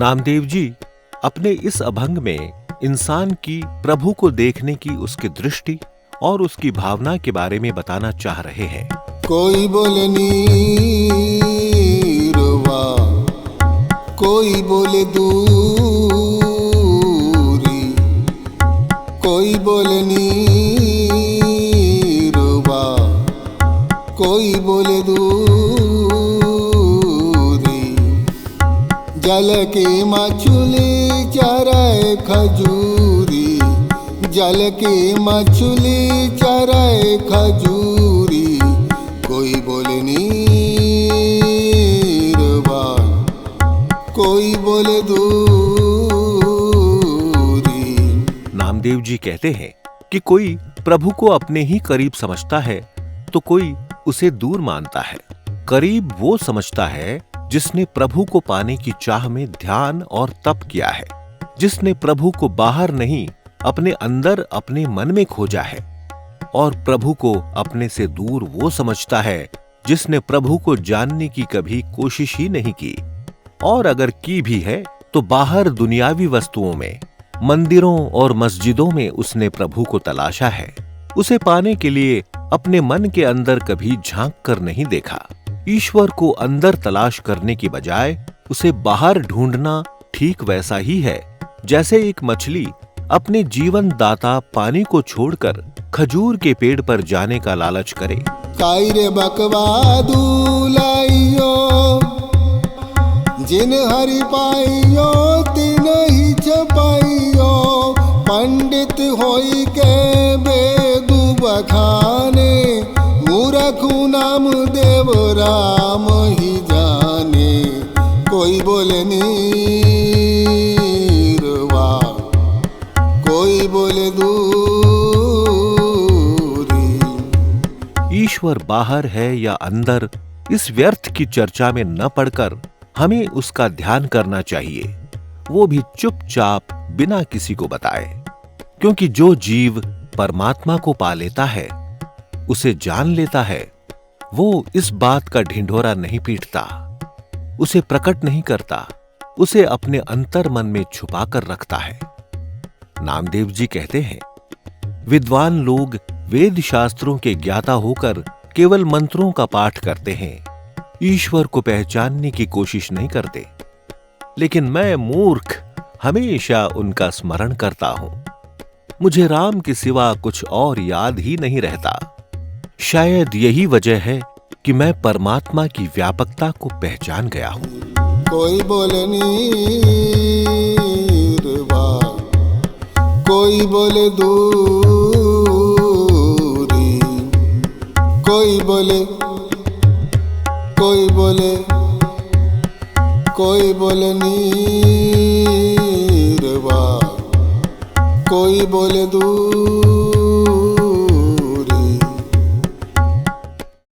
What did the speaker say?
नामदेव जी अपने इस अभंग में इंसान की प्रभु को देखने की उसकी दृष्टि और उसकी भावना के बारे में बताना चाह रहे हैं। कोई बोले नीरवा, कोई बोले दूरी, कोई बोले नीरवा, कोई बोले दूरी। जल की मछली चराए खजूरी, जल की मछली चराए खजूरी। कोई बोले नीरवा, कोई बोले दूरी। नामदेव जी कहते हैं कि कोई प्रभु को अपने ही करीब समझता है तो कोई उसे दूर मानता है। करीब वो समझता है जिसने प्रभु को पाने की चाह में ध्यान और तप किया है, जिसने प्रभु को बाहर नहीं अपने अंदर अपने मन में खोजा है। और प्रभु को अपने से दूर वो समझता है जिसने प्रभु को जानने की कभी कोशिश ही नहीं की, और अगर की भी है तो बाहर दुनियावी वस्तुओं में, मंदिरों और मस्जिदों में उसने प्रभु को तलाशा है। उसे पाने के लिए अपने मन के अंदर कभी झांक कर नहीं देखा। ईश्वर को अंदर तलाश करने की बजाय उसे बाहर ढूंढना ठीक वैसा ही है जैसे एक मछली अपने जीवन दाता पानी को छोड़कर खजूर के पेड़ पर जाने का लालच करे। कायरे बकवादू लाइयो, जिन हरि पाइयो तिन ही छपाइयो। पंडित होई के बेदू बखाने, मूरखू नाम देव राम ही जाने। कोई बोले नीरवा, कोई बोले दूरी। ईश्वर बाहर है या अंदर, इस व्यर्थ की चर्चा में न पड़कर हमें उसका ध्यान करना चाहिए, वो भी चुपचाप बिना किसी को बताए। क्योंकि जो जीव परमात्मा को पा लेता है, उसे जान लेता है, वो इस बात का ढिंढोरा नहीं पीटता, उसे प्रकट नहीं करता, उसे अपने अंतर मन में छुपा कर रखता है। नामदेव जी कहते हैं, विद्वान लोग वेद शास्त्रों के ज्ञाता होकर केवल मंत्रों का पाठ करते हैं, ईश्वर को पहचानने की कोशिश नहीं करते। लेकिन मैं मूर्ख हमेशा उनका स्मरण करता हूं। मुझे राम के सिवा कुछ और याद ही नहीं रहता। शायद यही वजह है कि मैं परमात्मा की व्यापकता को पहचान गया हूं। कोई बोले नीरवा, कोई बोले दूरी, कोई बोले, कोई बोले, कोई बोले नीरवा, कोई बोले दूरी।